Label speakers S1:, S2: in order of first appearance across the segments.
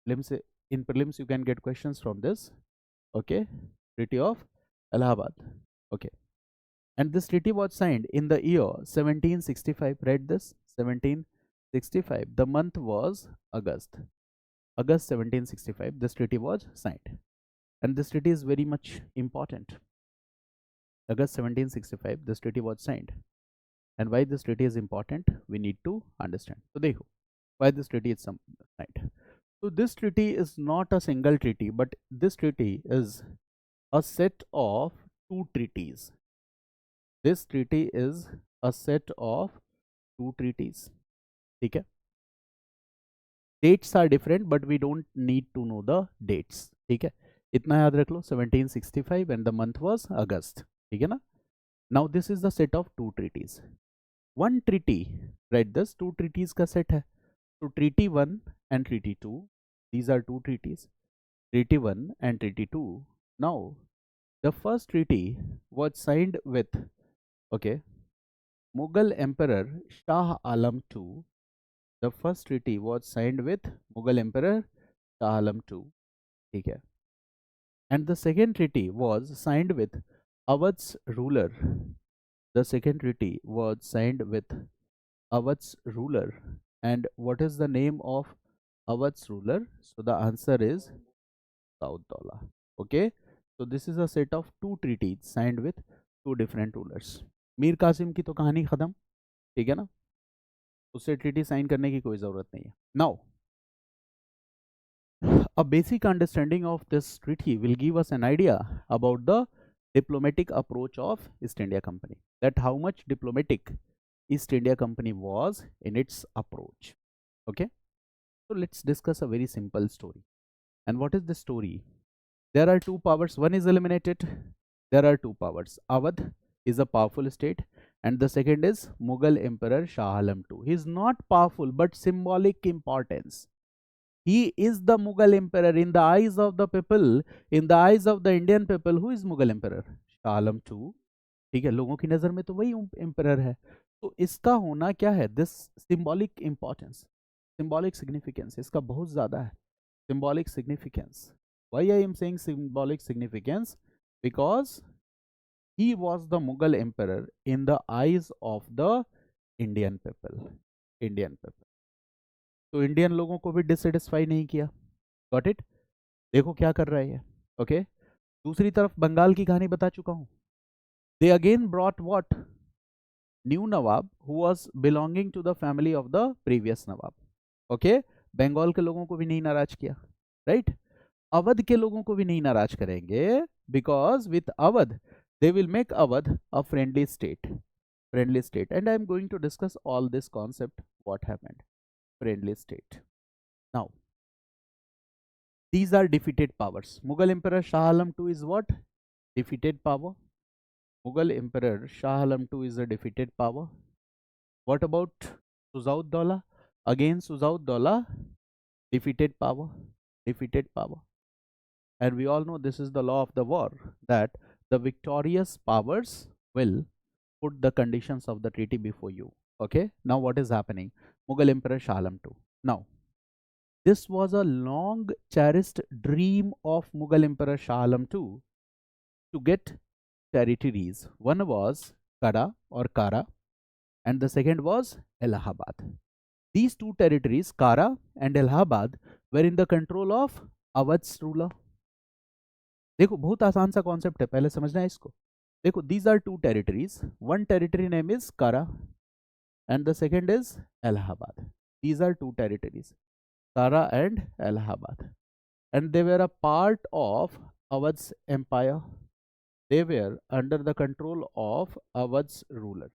S1: Prelims, in prelims you can get questions from this. Okay, Treaty of Allahabad. Okay, and this treaty was signed in the year 1765. Read this, 1765. The month was August. August 1765. This treaty was signed, and this treaty is very much important. August 1765. This treaty was signed, and why this treaty is important, we need to understand. So, देखो, why this treaty is signed. So, this treaty is not a single treaty, but this treaty is a set of two treaties. This treaty is a set of two treaties. ठीक है? Dates are different, but we don't need to know the dates. ठीक है? इतना याद रख लो, 1765 and the month was August. ठीक है ना? Now this is the set of two treaties. One treaty, write this, two treaties का set है. So Treaty 1 and Treaty 2, these are two treaties. Treaty 1 and Treaty 2. Now the first treaty was signed with, okay, Mughal Emperor Shah Alam II. The first treaty was signed with Mughal Emperor Shah Alam II. ठीक है. And the second treaty was signed with Awadh's ruler. The second treaty was signed with Awadh's ruler. And what is the name of Awadh's ruler? So the answer is Saud-Daula. Okay. So this is a set of two treaties signed with two different rulers. Mir Qasim की तो कहानी खत्म. ठीक है ना? उससे treaty sign करने की कोई जरूरत नहीं है. Now, a basic understanding of this treaty will give us an idea about the diplomatic approach of East India Company. That how much diplomatic East India Company was in its approach. Okay. So let's discuss a very simple story. And what is the story? There are two powers. One is eliminated. There are two powers. Awadh is a powerful state, and the second is Mughal Emperor Shah Alam II. He is not powerful, but symbolic importance. He is the Mughal Emperor in the eyes of the people, in the eyes of the Indian people. Who is Mughal Emperor? Shah Alam II. ठीक है, लोगों की नज़र में तो वही emperor है. तो इसका होना क्या है? This symbolic importance, symbolic significance इसका बहुत ज़्यादा है. Symbolic significance. Why I am saying symbolic significance? Because he was the Mughal emperor in the eyes of the Indian people. Indian people. तो इंडियन लोगों को भी डिससेटिस्फाई नहीं किया. Got it? देखो क्या कर रहे हैं. ओके. दूसरी तरफ बंगाल की कहानी बता चुका हूं. They again brought what? New nawab who was belonging to the family of the previous nawab. Okay. Bengal के लोगों को भी नहीं नाराज किया. राइट? अवध के लोगों को भी नहीं नाराज करेंगे, because with Awadh they will make Awadh a friendly state. Friendly state. And I am going to discuss all this concept, what happened. Friendly state. Now, these are defeated powers. Mughal Emperor Shah Alam II is what? Defeated power. Mughal Emperor Shah Alam II is a defeated power. What about Suzaud-Daula? Again Suzaud-Daula, defeated power. Defeated power. And we all know this is the law of the war, that the victorious powers will put the conditions of the treaty before you. Okay. Now what is happening? Mughal Emperor Shah Alam II. Now, this was a long cherished dream of Mughal Emperor Shah Alam II to get territories. One was Kara or Kara, and the second was Allahabad. These two territories, Kara and Allahabad, were in the control of Awadh's ruler. देखो बहुत आसान सा concept है, पहले समझना है इसको. देखो, these are two territories. One territory name is Kara and the second is Allahabad. These are two territories, Kara and Allahabad, and they were a part of Awadh's empire. They were under the control of Awadh's ruler.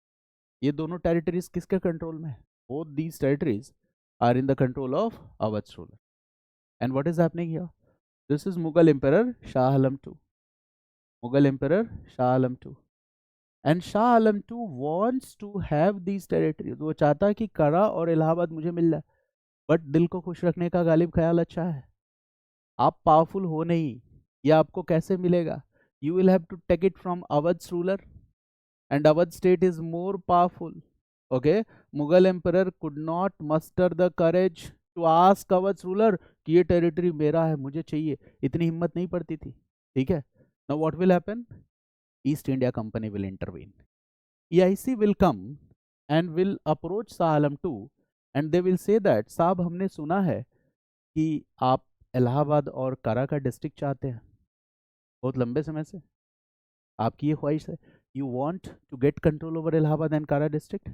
S1: ये दोनों territories किसके control में है? Both these territories are in the control of Awadh's ruler. And what is happening here? This is Mughal Emperor Shah Alam II. Mughal Emperor Shah Alam II. And Shah Alam II wants to have these territories. वो चाहता है कि करा और इलाहाबाद मुझे मिल जाए, but दिल को खुश रखने का गालिब ख्याल अच्छा है. आप पावरफुल हो नहीं, ये आपको कैसे मिलेगा? You will have to take it from Awadh's ruler, and Awadh state is more powerful. Okay, Mughal Emperor could not muster the courage to ask Awadh ruler कि ये टेरिटरी मेरा है, मुझे चाहिए, इतनी हिम्मत नहीं पड़ती थी, ठीक है। Now what will happen, east India company will intervene, EIC will come and will approach Shah Alam II and they will say that साहब हमने सुना है कि आप इलाहाबाद और कारा का डिस्ट्रिक्ट चाहते हैं बहुत लंबे समय से, आपकी ये ख्वाहिश है, you want to get control over Allahabad and Kara district.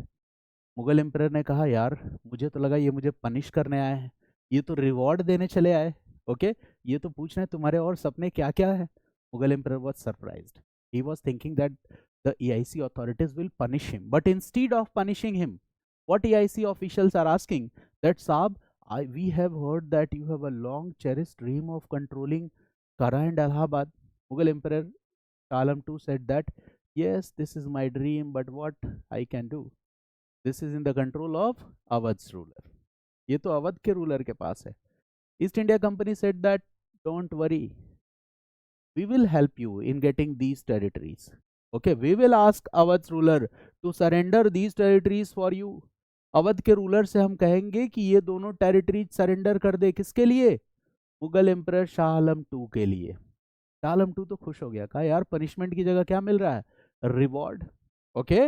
S1: Mughal emperor ने कहा यार मुझे तो लगा ये मुझे पनिश करने आए हैं, ये तो रिवॉर्ड देने चले आए, ओके, ये तो पूछ रहे हैं तुम्हारे और सपने क्या क्या है। Mughal emperor was surprised, he was thinking that the EIC authorities will punish him, but instead of punishing him, what EIC officials are asking that Saab, we have heard that you have a long cherished dream of controlling Kara and Allahabad. Mughal Emperor Shah Alam II said that yes, this is my dream, but what I can do, this is in the control of Awadh's ruler, ये तो अवध के ruler के पास है। East India company said that don't worry, we will help you in getting these territories, okay, we will ask Awadh's ruler to surrender these territories for you। Awadh के ruler से हम कहेंगे कि ये दोनों टेरिटरीज सरेंडर कर दे, किसके लिए, मुगल एम्परर शाह आलम II के लिए। शाह आलम II तो खुश हो गया, कहा यार पनिशमेंट की जगह क्या मिल रहा है, reward, okay.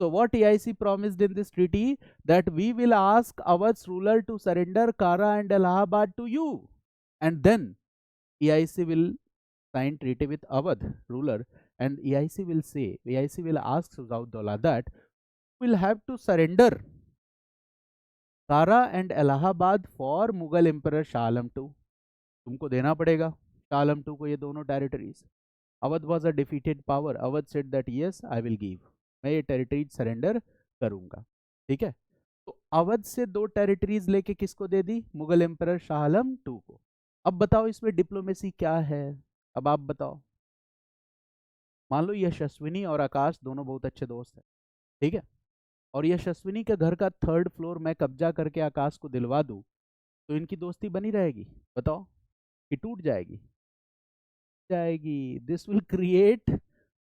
S1: So what EIC promised in this treaty that we will ask Awadh's ruler to surrender Kara and Allahabad to you, and then EIC will sign treaty with Awadh ruler, and EIC will ask Suzaudullah that will have to surrender Kara and Allahabad for Mughal Emperor Shah Alam II, तुमको देना पड़ेगा Shah Alam II को ये दोनों territories। Awadh was a defeated power, Awadh said that yes I will give, मैं ये territories surrender करूंगा, ठीक है। तो अवध से दो टेरिटरीज लेके किसको दे दी, मुगल एम्परर शाह आलम II को। अब बताओ इसमें डिप्लोमेसी क्या है, अब आप बताओ। मान लो यशस्विनी और आकाश दोनों बहुत अच्छे दोस्त हैं, ठीक है, और यशस्विनी के घर का 3rd फ्लोर मैं कब्जा करके आकाश को दिलवा दूं, तो इनकी दोस्ती बनी रहेगी, बताओ कि टूट जाएगी, this will create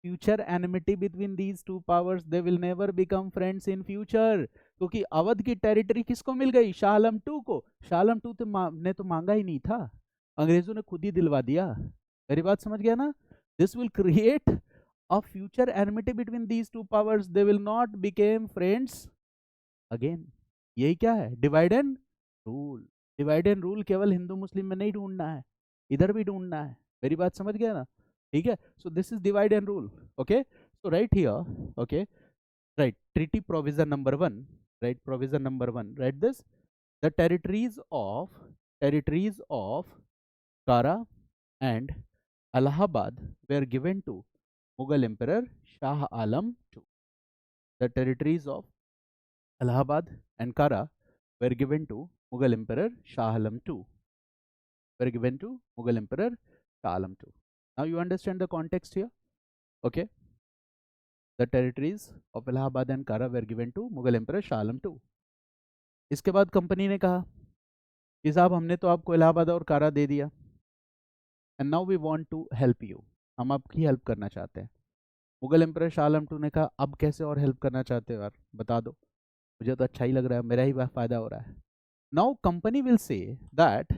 S1: future enmity between these two powers, they will never become friends in future. क्योंकि अवध की टेरिटरी किसको मिल गई, शाह आलम II को। शाह आलम II ने तो मांगा ही नहीं था, अंग्रेजों ने खुद ही दिलवा दिया, मेरी बात समझ गया ना। This will create a future enmity between these two powers, they will not became friends again. यही क्या है, divide and rule. Divide and rule केवल हिंदू मुस्लिम में नहीं ढूंढना है, इधर भी ढूंढना है, मेरी बात समझ गया ना, ठीक है। So this is divide and rule, okay. So right here, okay, right, treaty provision number 1, right, provision number 1, right this, the territories of कारा and Allahabad were given to Mughal Emperor Shah Alam II. The territories of Allahabad and Kara were given to Mughal Emperor Shah Alam II. Were given to Mughal Emperor Shah Alam II. Now you understand the context here, okay? The territories of Allahabad and Kara were given to Mughal Emperor Shah Alam II. इसके बाद company ने कहा कि साहब हमने तो आपको इलाहाबाद और कारा दे दिया, and now we want to help you, हम आपकी हेल्प करना चाहते हैं। मुगल एम्परर शाह आलम II ने कहा अब कैसे और हेल्प करना चाहते हो यार, बता दो, मुझे तो अच्छा ही लग रहा है, मेरा ही फायदा हो रहा है। Now company will say that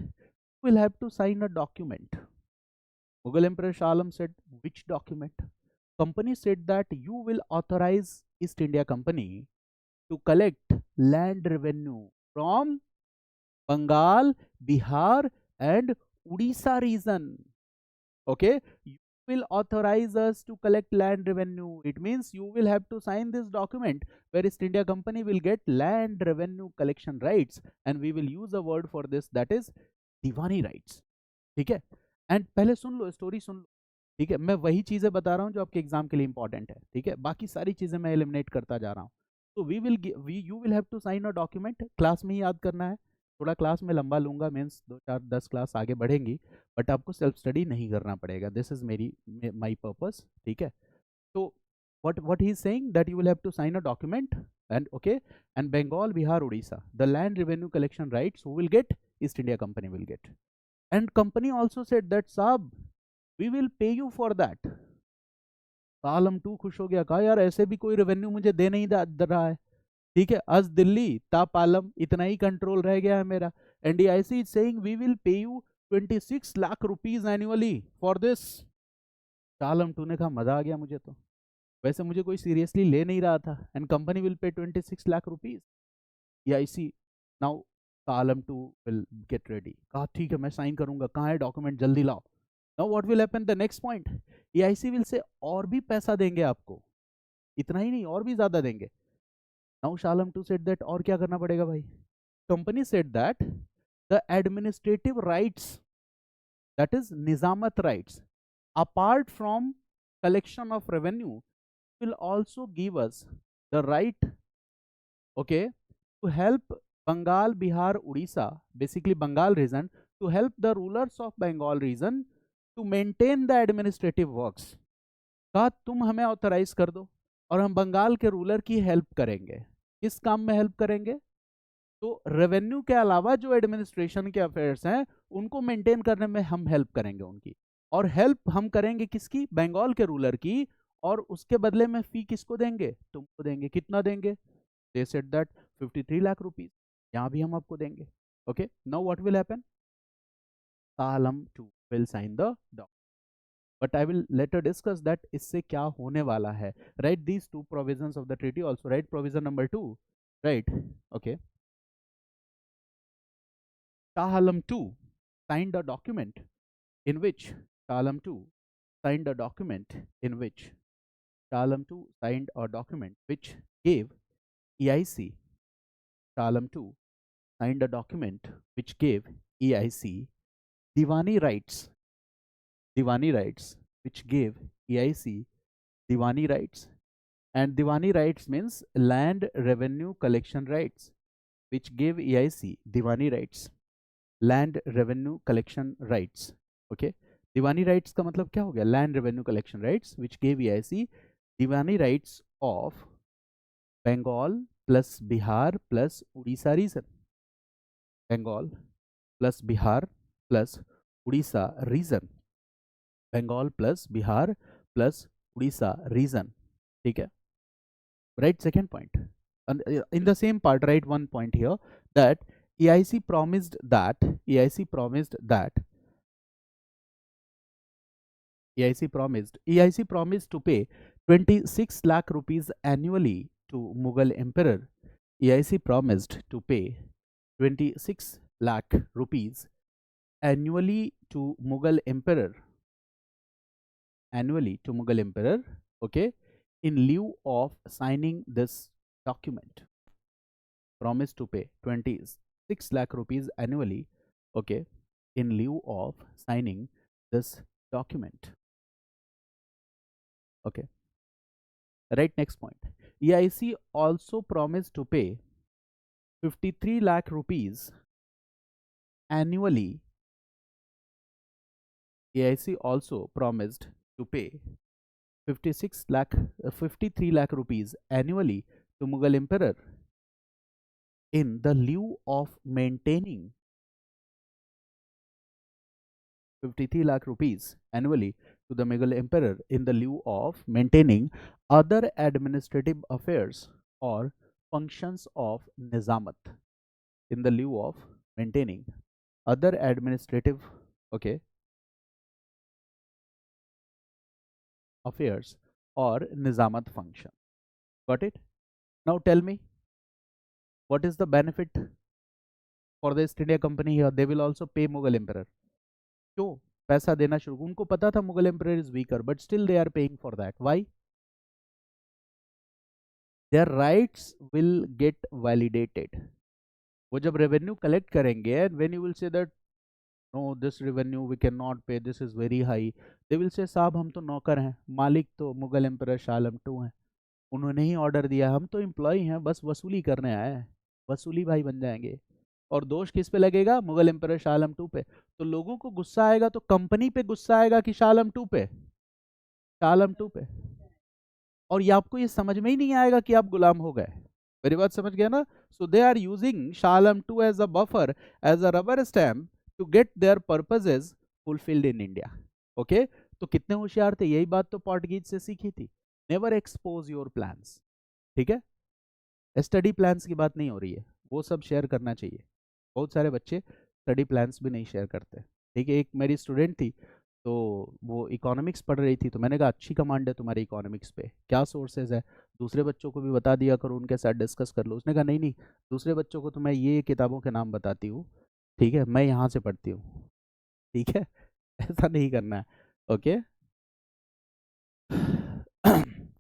S1: will have to sign a document. Mughal emperor Shah Alam said which document, company said that you will authorize East India company to collect land revenue from Bengal, Bihar and Odisha region, okay, you will authorize us to collect land revenue. It means you will have to sign this document where East India Company will get land revenue collection rights, and we will use a word for this, that is Deewani rights, ठीक है। And पहले सुन लो, story सुन लो, ठीक है, मैं वही चीजें बता रहा हूँ जो आपके एग्जाम के लिए इंपॉर्टेंट है, ठीक है, बाकी सारी चीजें मैं एलिमिनेट करता जा रहा हूँ। तो you will have to sign a document, class में ही याद करना है, थोड़ा क्लास में लंबा लूंगा, मीन्स 2 4 10 क्लास आगे बढ़ेंगी, बट आपको सेल्फ स्टडी नहीं करना पड़ेगा, दिस इज माई पर्पस, ठीक है। तो what he is saying that you will have to sign a document, and okay, and Bengal, Bihar, Odisha, the land revenue collection rights who will get, East India Company will get, and company also said that साहब we will pay you for that। Alam II खुश हो गया, कहा यार ऐसे भी कोई revenue मुझे दे नहीं रहा है, ठीक है, अज दिल्ली ता पालम, इतना ही कंट्रोल रह गया है मेरा, and DIC is saying we will pay you 26 lakh rupees annually for this. Shah Alam 2 ने कहा मजा आ गया मुझे तो, वैसे मुझे कोई सीरियसली ले नहीं रहा था, and company will pay 26 lakh rupees. DIC now Shah Alam 2 will get ready. कहा ठीक है मैं साइन करूंगा, कहाँ है डॉक्यूमेंट, जल्दी लाओ. Now what will happen, the next point, EIC will say और भी पैसा देंगे आपको, इतना ही नहीं और भी ज्यादा देंगे. Now Shah Alam 2 said that और क्या करना पड़ेगा भाई. Company said that the administrative rights, that is nizamat rights, apart from collection of revenue, will also give us the right, okay, to help Bengal, Bihar, Odisha, basically Bengal region, to help the rulers of Bengal region to maintain the administrative works. कहा तुम हमें authorise कर दो और हम बंगाल के ruler की help करेंगे. किस काम में हेल्प करेंगे, तो रेवेन्यू के अलावा जो एडमिनिस्ट्रेशन के अफेयर्स हैं उनको मेंटेन करने में हम हेल्प करेंगे उनकी, और हेल्प हम करेंगे किसकी, बंगाल के रूलर की, और उसके बदले में फी किसको देंगे, तुमको देंगे. कितना देंगे, they said that 53 lakh rupees, यहाँ भी हम आपको देंगे. Okay, now what will happen, Shah Alam 2 will sign the document. But I will later discuss that इससे क्या होने वाला है. Write these two provisions of the treaty also. Write provision number 2. Right. Okay. Shah Alam 2 signed a document in which Shah Alam 2 signed a document in which Shah Alam 2 signed a document which gave EIC. Shah Alam 2 signed a document which gave EIC Diwani rights, which gave EIC Diwani rights, and Diwani rights means land revenue collection rights, which gave EIC Diwani rights, land revenue collection rights. Okay, Diwani rights का मतलब क्या हो गया, land revenue collection rights, which gave EIC Diwani rights of Bengal plus Bihar plus Odisha region. Bengal plus Bihar plus Odisha region. Bengal plus Bihar plus Odisha region. ठीक है. Right, second point. And in the same part, write one point here, that EIC promised to pay 26 lakh rupees annually to Mughal emperor. EIC promised to pay 26 lakh rupees annually to Mughal emperor, okay, in lieu of signing this document. Promise to pay 26 lakh rupees annually, okay, in lieu of signing this document. Okay, right, next point. EIC also promised to pay 53 lakh rupees annually. EIC also promised to pay 53 lakh rupees annually to Mughal emperor in the lieu of maintaining 53 lakh rupees annually to the Mughal emperor in the lieu of maintaining other administrative affairs or functions of Nizamat, in the lieu of maintaining other administrative, okay, affairs or Nizamat function. Got it? Now tell me, what is the benefit for the East India Company here? They will also pay Mughal emperor. क्यों पैसा देना शुरू, उनको पता था Mughal emperor is weaker, but still they are paying for that. Why? Their rights will get validated. वो जब revenue collect करेंगे, and when you will say that no this revenue we can not pay, this is very high, they will say साहब हम तो नौकर हैं, मालिक तो मुगल एम्परर शाह आलम 2 हैं, उन्होंने ही ऑर्डर दिया, हम तो एम्प्लॉय हैं, बस वसूली करने आए हैं, वसूली भाई बन जाएंगे. और दोष किस पे लगेगा? मुगल एम्परर शाह आलम 2 पे. तो लोगों को गुस्सा आएगा तो कंपनी पे गुस्सा आएगा कि शाह आलम 2 पे? शाह आलम 2 पे. और ये आपको ये समझ में ही नहीं आएगा कि आप गुलाम हो गए. मेरी बात समझ गया ना? So they are using Shah Alam 2 as a buffer, as a rubber stamp to get their purposes fulfilled in India. Okay, तो कितने होशियार थे, यही बात तो पोर्टुगीज से सीखी थी. Never expose your plans. ठीक है, स्टडी प्लान्स की बात नहीं हो रही है, वो सब शेयर करना चाहिए. बहुत सारे बच्चे स्टडी प्लान्स भी नहीं शेयर करते। ठीक है, एक मेरी स्टूडेंट थी, तो वो इकोनॉमिक्स पढ़ रही थी, तो मैंने कहा अच्छी कमांड है तुम्हारी इकोनॉमिक्स पे, क्या सोर्सेज है, दूसरे बच्चों को भी बता दिया करो, उनके साथ डिस्कस कर लो। उसने कहा नहीं नहीं, दूसरे बच्चों को तो मैं ये किताबों के नाम बताती हूँ, ठीक है, मैं यहाँ से पढ़ती हूँ। ठीक है, ऐसा नहीं करना है। ओके,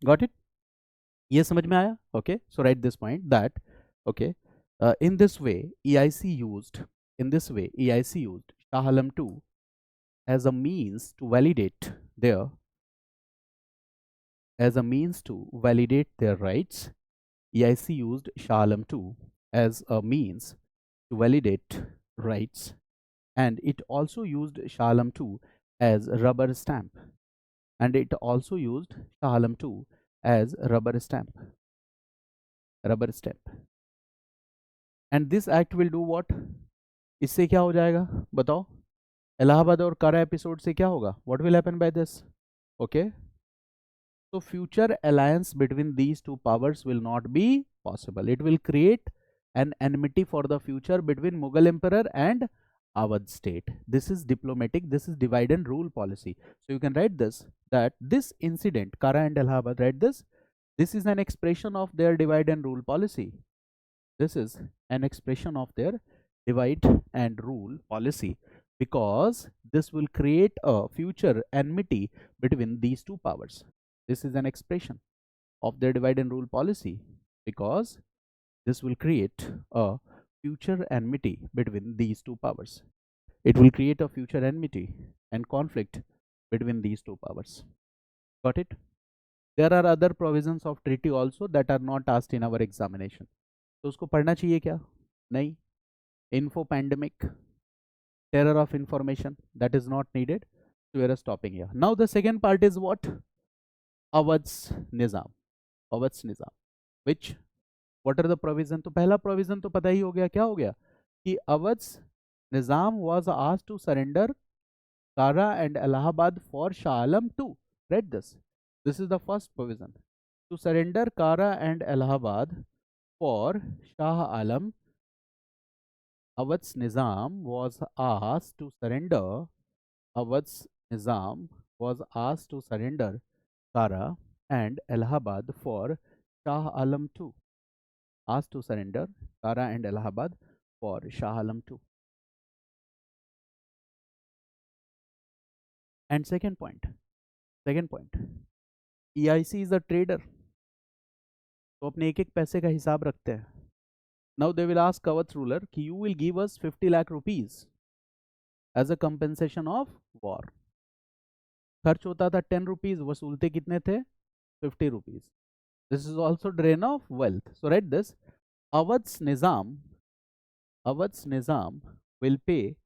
S1: गॉट इट, ये समझ में आया? Okay, so right this point that okay, in this way EIC used in this way EIC used Shah Alam 2 as a means to validate their rights. EIC used Shah Alam 2 as a means to validate rights, and it also used Shah Alam 2 as a rubber stamp, and it also used Shah Alam 2 as a rubber stamp. And this act will do what? इससे क्या हो जाएगा बताओ? इलाहाबाद और कारा episode से क्या होगा? What will happen by this? Okay, so future alliance between these two powers will not be possible. It will create an enmity for the future between Mughal emperor and Awadh state. This is diplomatic, this is divide and rule policy. So you can write this, that this incident, Kara and Allahabad, write this, this is an expression of their divide and rule policy. This is an expression of their divide and rule policy, because this will create a future enmity between these two powers. This is an expression of their divide and rule policy, because this will create a future enmity between these two powers. It will create a future enmity and conflict between these two powers. Got it? There are other provisions of treaty also that are not asked in our examination. तो उसको पढ़ना चाहिए क्या? नहीं. Info pandemic, terror of information, that is not needed. So we are stopping here. Now the second part is what? Awadh's Nizam. Awadh's Nizam. Which, what are the provision? तो पहला provision तो पता ही हो गया, क्या हो गया कि Awadh's Nizam was asked to surrender Kara and Allahabad for Shah Alam 2. Read this. This is the first provision. To surrender Kara and Allahabad for Shah Alam, Awadh's Nizam was asked to surrender. Awadh's Nizam was asked to surrender Kara and Allahabad for Shah Alam 2. Asked to surrender Kara and Allahabad for Shah Alam 2. And second point, EIC is a trader, तो अपने एक एक पैसे का हिसाब रखते हैं. Now they will ask Awadh ruler कि you will give us 50 lakh rupees as a compensation of war. खर्च होता था 10 rupees, वसूलते कितने थे? 50 rupees. This is also drain of wealth. So write this, Awadh's Nizam will pay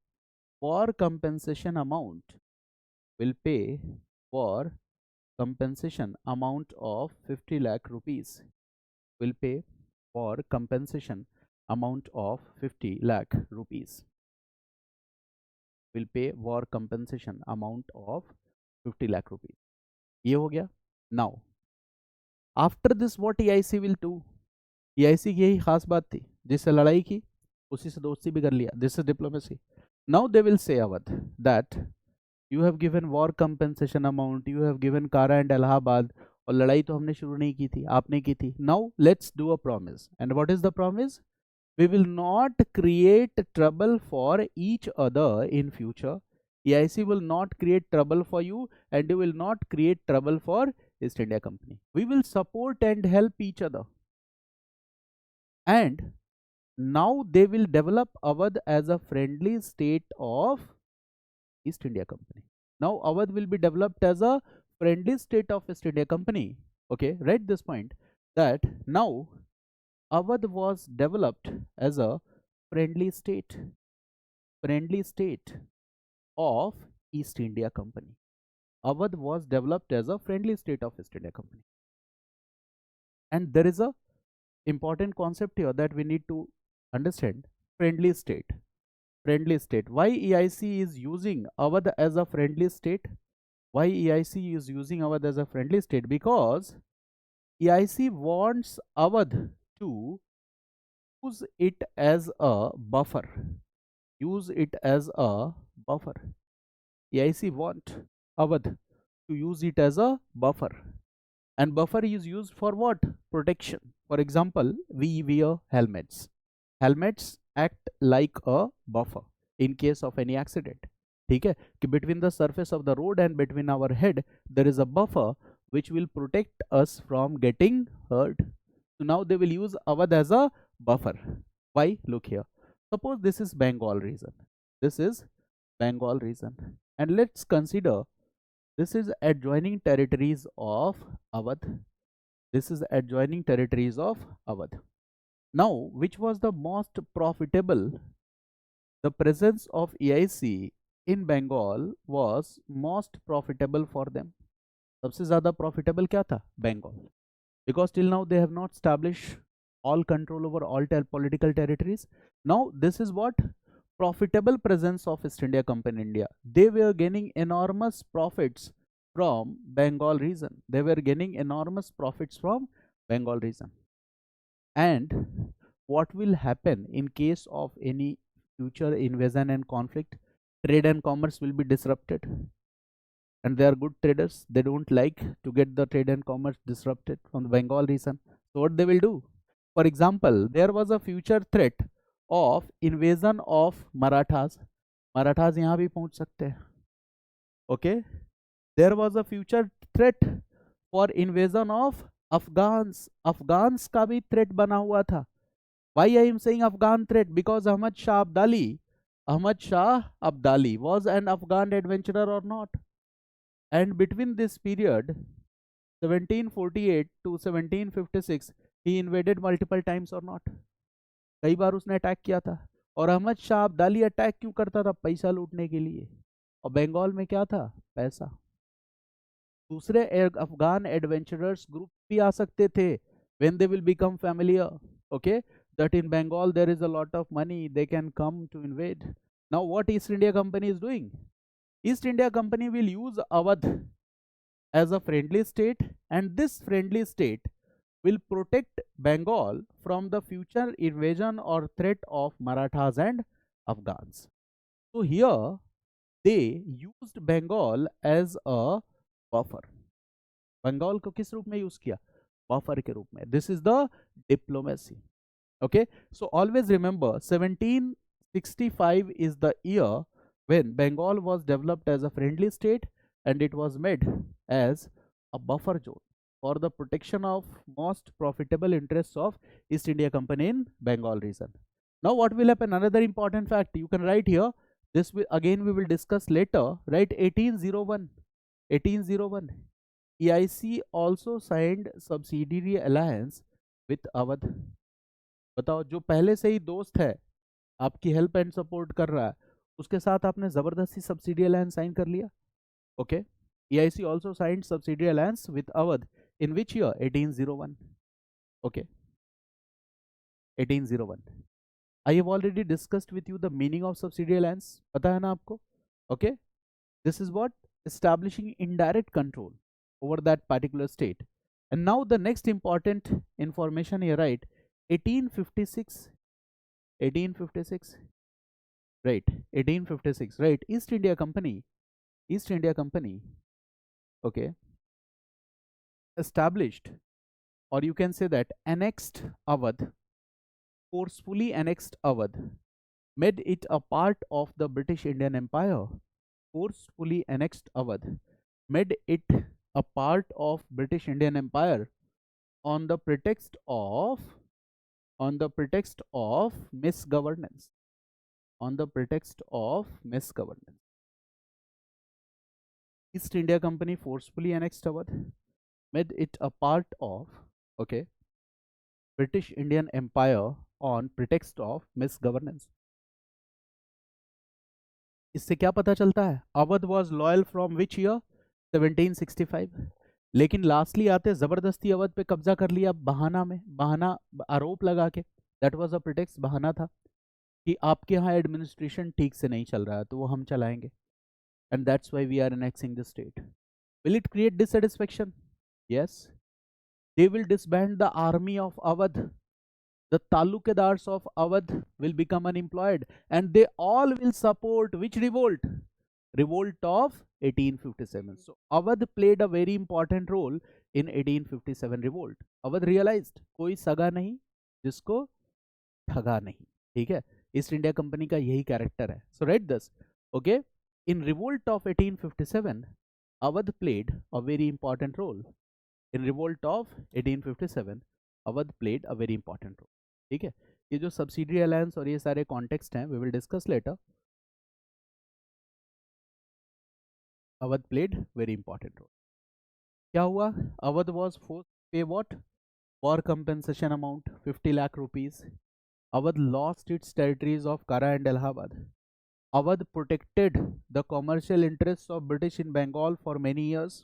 S1: for compensation amount, of 50 lakh rupees. Will pay for compensation amount of 50 lakh rupees. Will pay for compensation amount of 50 lakh rupees. ये हो गया. Now, after this what EIC will do? EIC की यही खास बात थी, जिससे लड़ाई की उसी से दोस्ती भी कर लिया. This is diplomacy. Now they will say, Awadh, that you have given war compensation amount, you have given Kara and Allahabad, और लड़ाई तो हमने शुरू नहीं की थी, आपने की थी. Now let's do a promise. And what is the promise? We will not create trouble for each other in future. EIC will not create trouble for you, and you will not create trouble for East India Company. We will support and help each other. And now they will develop Awadh as a friendly state of East India Company. Now Awadh will be developed as a friendly state of East India Company. Okay, write this point, that now Awadh was developed as a friendly state of East India Company. Awadh was developed as a friendly state of East India Company. And there is a important concept here that we need to understand. Friendly state. Why EIC is using Awadh as a friendly state? Because EIC wants Awadh to use it as a buffer. Use it as a buffer. AIC want Awadh to use it as a buffer. And buffer is used for what? Protection. For example, we wear helmets. Helmets act like a buffer in case of any accident. ठीक है कि between the surface of the road and between our head there is a buffer which will protect us from getting hurt. So now they will use Awadh as a buffer. Why? Look here. Suppose this is Bengal region. This is Bengal region. And let's consider this is adjoining territories of Awadh. This is adjoining territories of Awadh. Now, which was the most profitable? The presence of AIC in Bengal was most profitable for them. सबसे ज़्यादा profitable क्या था? Bengal. Because till now they have not established all control over all political territories. Now this is what? Profitable presence of East India Company in India. They were gaining enormous profits from Bengal region. They were gaining enormous profits from Bengal region. And what will happen in case of any future invasion and conflict? Trade and commerce will be disrupted. And they are good traders. They don't like to get the trade and commerce disrupted from the Bengal region. So what they will do? For example, there was a future threat of invasion of Marathas. Marathas यहाँ भी पहुँच सकते हैं. Okay. There was a future threat for invasion of Afghans. Afghans का भी threat बना हुआ था. Why I am saying Afghan threat? Because Ahmad Shah Abdali was an Afghan adventurer or not? And between this period, 1748 to 1756, he invaded multiple times or not? कई बार उसने attack किया था. और अहमद शाह अब्दाली अटैक क्यों करता था? पैसा लूटने के लिए. और बंगाल में क्या था? पैसा. दूसरे अफगान एडवेंचरर्स ग्रुप भी आ सकते थे when they will become familiar, okay, that in Bengal there is a lot of money, they can come to invade. Now what East India Company is doing? East India Company will use Awadh as a friendly state, and this friendly state will protect Bengal from the future invasion or threat of Marathas and Afghans. So here they used Bengal as a buffer. Bengal को किस रूप में use किया? Buffer के रूप में. This is the diplomacy. Okay, so always remember 1765 is the year when Bengal was developed as a friendly state and it was made as a buffer zone for the protection of most profitable interests of East India Company in Bengal region. Now what will happen? Another important fact you can write here. This will, again we will discuss later. Write 1801. 1801. EIC also signed subsidiary alliance with Awadh. बताओ, जो पहले से ही दोस्त है, आपकी help and support कर रहा है, उसके साथ आपने जबरदस्ती सब्सिडी अलायंस साइन कर लिया. Okay. EIC also signed subsidiary alliance with Awadh in which year? 1801. Okay. 1801. I have already discussed with you the meaning of subsidiary alliance. पता है ना आपको? Okay. This is what? Establishing indirect control over that particular state. And now the next important information here, right? 1856. 1856. Right. 1856. Right. East India Company. East India Company. Okay. Established, or you can say that annexed Awadh. Forcefully annexed Awadh. Made it a part of the British Indian Empire. Forcefully annexed Awadh. Made it a part of British Indian Empire on the pretext of misgovernance. On the pretext of misgovernance. East India Company forcefully annexed Awadh, made it a part of, okay, British Indian Empire on pretext of misgovernance. इससे क्या पता चलता है? Awadh was loyal from which year? 1765. लेकिन lastly आते जबरदस्ती अवध पे कब्जा कर लिया बहाना आरोप लगा के. That was a pretext. बहाना था कि आपके यहाँ एडमिनिस्ट्रेशन ठीक से नहीं चल रहा है तो वो हम चलाएंगे. And that's why we are annexing the state. Will it create dissatisfaction? Yes. They will disband the army of Awadh. The talukadars of Awadh will become unemployed, and they all will support which revolt? Revolt of 1857. So Awadh played a very important role in 1857 revolt. Awadh realized कोई सगा नहीं जिसको ठगा नहीं, ठीक है, east India company का यही कैरेक्टर है. So right this. Okay, in revolt of 1857 Awadh played a very important role. In revolt of 1857 Awadh played a very important role. ठीक है, ये जो सब्सिडरी अलायंस और ये सारे कॉन्टेक्स्ट हैं we will discuss later. Awadh played very important role. क्या हुआ? Awadh was force pay what? War compensation amount 50 lakh rupees. Awadh lost its territories of Kara and Allahabad. Awadh protected the commercial interests of British in Bengal for many years.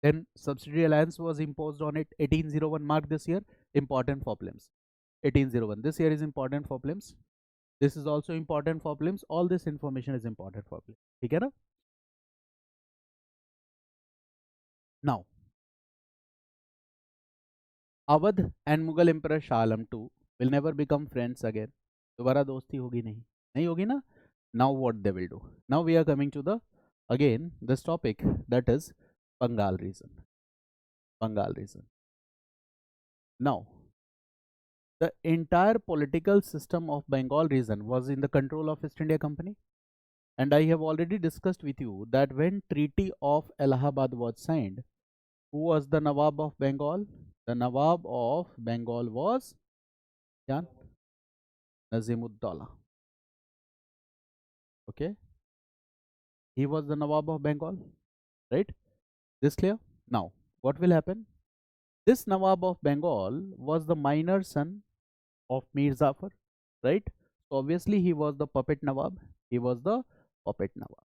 S1: Then subsidiary alliance was imposed on it. 1801 mark this year important for prelims. 1801 this year is important for prelims. This is also important for prelims. All this information is important for prelims. ठीक है ना? Now, Awadh and Mughal Emperor Shah Alam II will never become friends again. दोबारा दोस्ती होगी नहीं, नहीं होगी ना. Now what they will do? Now we are coming to the again this topic, that is Bengal region. Bengal region. Now the entire political system of Bengal region was in the control of East India Company, and I have already discussed with you that when Treaty of Allahabad was signed, who was the Nawab of Bengal? The Nawab of Bengal was Jan Nazimuddaulah. Okay, he was the Nawab of Bengal, right? This clear? Now what will happen? This Nawab of Bengal was the minor son of Mir Zafar, right? So obviously he was the puppet Nawab. He was the puppet Nawab.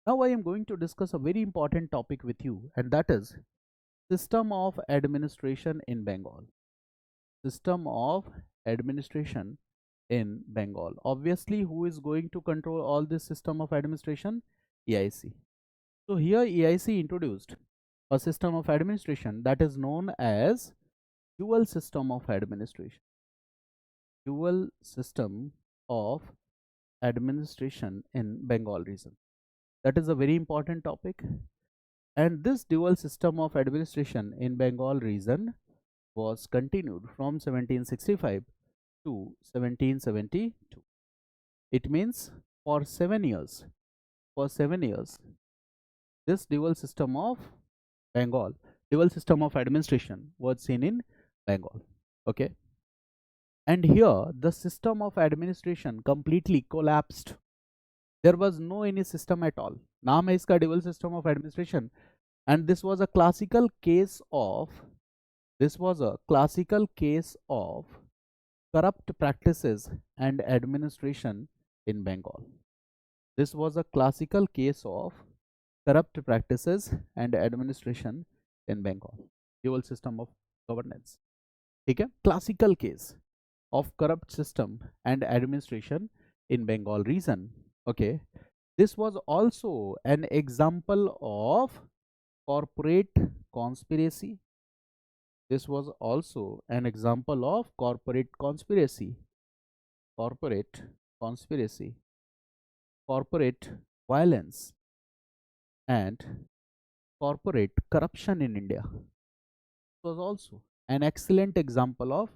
S1: Now I am going to discuss a very important topic with you, and that is system of administration in Bengal. System of administration in Bengal. Obviously, who is going to control all this system of administration? EIC. So here EIC introduced a system of administration that is known as dual system of administration. Dual system of administration in Bengal region. That is a very important topic. And this dual system of administration in Bengal region was continued from 1765 to 1772. It means for 7 years, this dual system of Bengal, dual system of administration was seen in Bengal. Okay, and here the system of administration completely collapsed. There was no any system at all. नाम है इसका dual system of administration, and this was a classical case of corrupt practices and administration in Bengal. This was a classical case of corrupt practices and administration in Bengal. Dual system of governance. ठीक है? Classical case of corrupt system and administration in Bengal region. Okay. This was also an example of corporate conspiracy. This was also an example of corporate conspiracy, corporate violence, and corporate corruption in India. It was also an excellent example of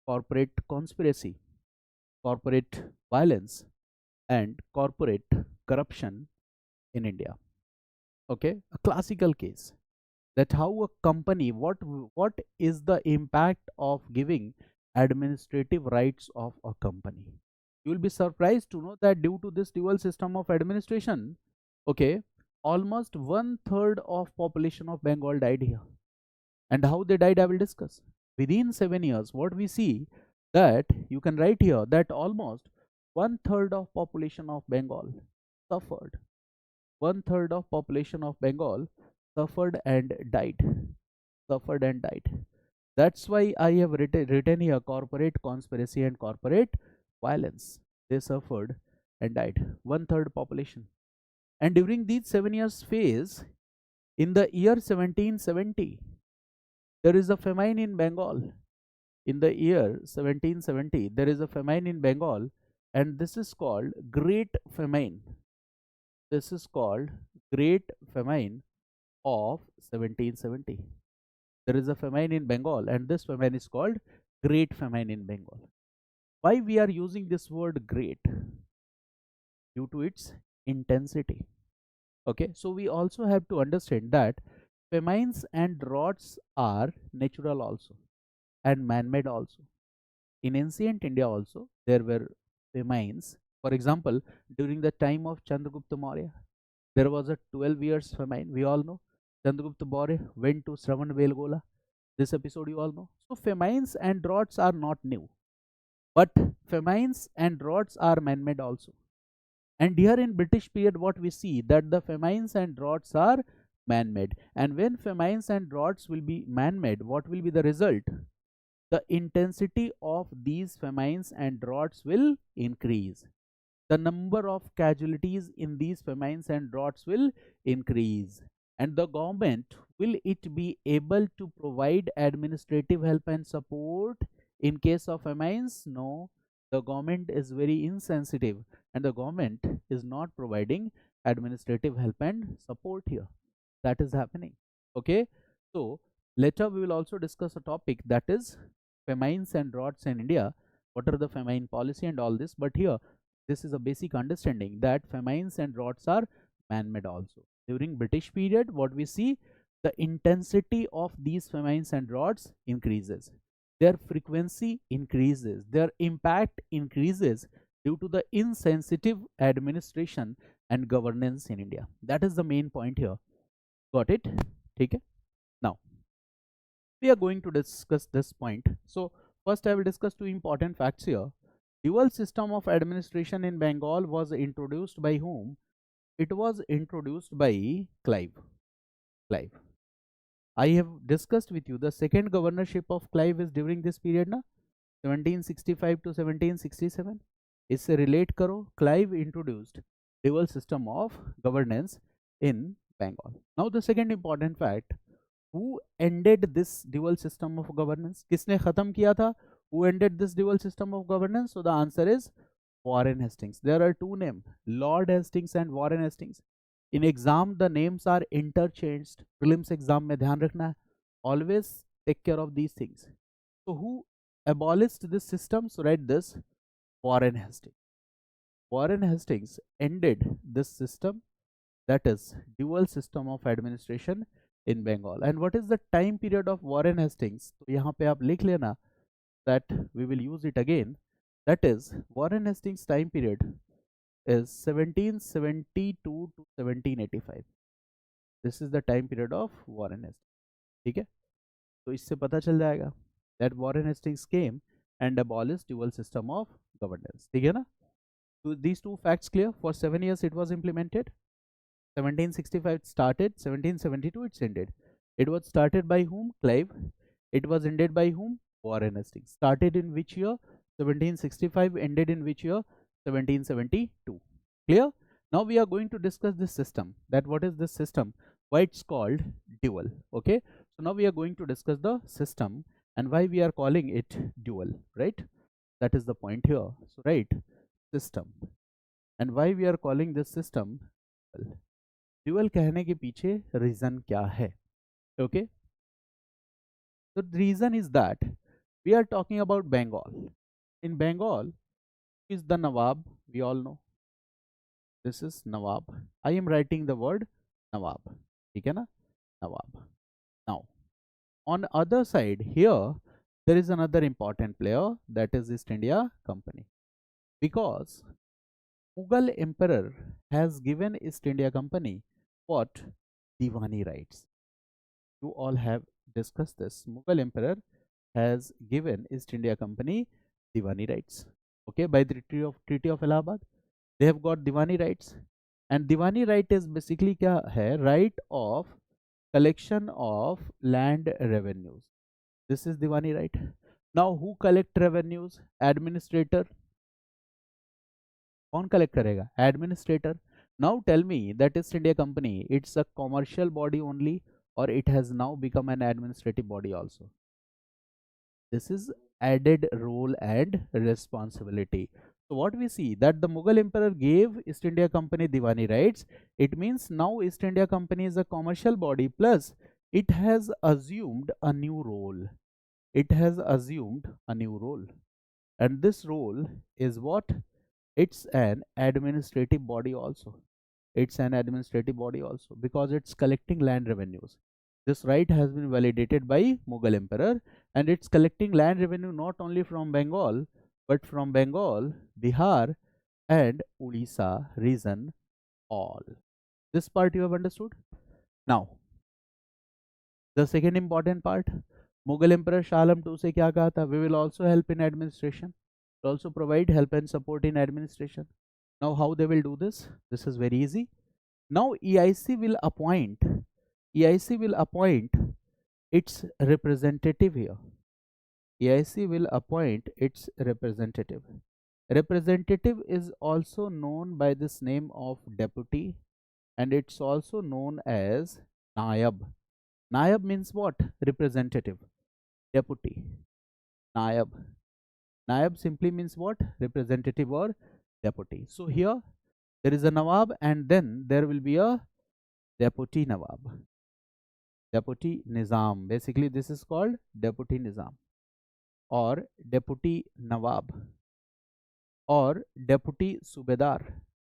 S1: corporate conspiracy, corporate violence, and corporate corruption in India. Okay, a classical case that how a company, what is the impact of giving administrative rights of a company. You will be surprised to know that due to this dual system of administration, okay, almost 1/3 of population of Bengal died here. And how they died I will discuss. Within 7 years, what we see that you can write here that almost 1/3 of population of Bengal suffered. 1/3 of population of Bengal suffered and died. That's why I have written here corporate conspiracy and corporate violence. They suffered and died. 1/3 population. And during these 7 years phase, in the year 1770, there is a famine in Bengal. in the year 1770 there is a famine in Bengal, and this is called Great Famine. This is called Great Famine of 1770. There is a famine in Bengal, and this famine is called Great Famine in Bengal. Why we are using this word great? Due to its intensity. Okay, so we also have to understand that famines and droughts are natural also and man-made also. In ancient India also there were famines. For example, during the time of Chandragupta Maurya, there was a 12 years famine. We all know Chandragupta Maurya went to Shravan This episode you all know. So famines and droughts are not new, but famines and droughts are man-made also. And here in British period, what we see that the famines and droughts are man-made. And when famines and droughts will be man-made, what will be the result? The intensity of these famines and droughts will increase. The number of casualties in these famines and droughts will increase. And the government, will it be able to provide administrative help and support in case of famines? No, the government is very insensitive, and the government is not providing administrative help and support here. That is happening. Okay, so later we will also discuss a topic, that is famines and droughts in India. What are the famine policy and all this? But here, this is a basic understanding that famines and droughts are man-made also. During British period, what we see, the intensity of these famines and droughts increases. Their frequency increases. Their impact increases due to the insensitive administration and governance in India. That is the main point here. Got it? Okay. Now, we are going to discuss this point. So, first I will discuss two important facts here. Dual system of administration in Bengal was introduced by whom? It was introduced by Clive. Clive. I have discussed with you the second governorship of Clive is during this period na 1765 to 1767. इससे relate करो. Clive introduced dual system of governance in Bengal. Now the second important fact, who ended this dual system of governance? किसने खत्म किया था? Who ended this dual system of governance? So the answer is Warren Hastings. There are two names, Lord Hastings and Warren Hastings. In exam the names are interchanged. Prelims exam में ध्यान रखना है. Always take care of these things. So who abolished this system? So write this, Warren Hastings. Warren Hastings ended this system, that is dual system of administration in Bengal. And what is the time period of Warren Hastings? तो यहाँ पे आप लिख लेना, that we will use it again. That is Warren Hastings time period is 1772 to 1785. This is the time period of Warren Hastings. ठीक है, तो इससे पता चल जाएगा that Warren Hastings came and abolished dual system of governance. ठीक है ना? So these two facts clear. For 7 years it was implemented. 1765 it started, 1772 it's ended. It was started by whom? Clive. It was ended by whom? Warren Hastings. Started in which year? 1765. Ended in which year? 1772. Clear? Now we are going to discuss this system. That what is this system? Why it's called dual. Okay. So now we are going to discuss the system and why we are calling it dual. Right? That is the point here. So right, system. And why we are calling this system dual. Dual कहने के पीछे reason क्या है? Okay, so the reason is that we are talking about Bengal. In Bengal is the Nawab, we all know. This is Nawab. I am writing the word Nawab. ठीक है ना? Nawab. Now on other side here there is another important player, that is East India Company, because Mughal emperor has given East India Company what? Diwani rights. You all have discussed this. Mughal emperor has given East India Company Diwani rights. Okay, by the Treaty of Allahabad, they have got Diwani rights. And Diwani right is basically क्या है? Right of collection of land revenues. This is Diwani right. Now who collect revenues? Administrator. कौन collect करेगा? Administrator. Now tell me that East India Company, it's a commercial body only, or it has now become an administrative body also? This is added role and responsibility. So what we see that the Mughal emperor gave East India Company Diwani rights. It means now East India Company is a commercial body, plus it has assumed a new role. It has assumed a new role, and this role is what? It's an administrative body also. It's an administrative body also because it's collecting land revenues. This right has been validated by Mughal emperor, and it's collecting land revenue not only from Bengal but from Bengal, Bihar and Odisha region all. This part you have understood? Now the second important part, Mughal emperor Shah Alam II से क्या कहा था? We will also help in administration, also provide help and support in administration. Now how they will do this? This is very easy. Now EIC will appoint its representative here. EIC will appoint its representative. Representative is also known by this name of deputy, and it's also known as Nayab. Nayab means what? Representative. Deputy. Nayab. Nayab simply means what? Representative or deputy. So here there is a Nawab, and then there will be a Deputy Nawab. Deputy Nizam. Basically this is called Deputy Nizam or Deputy Nawab or Deputy Subedar.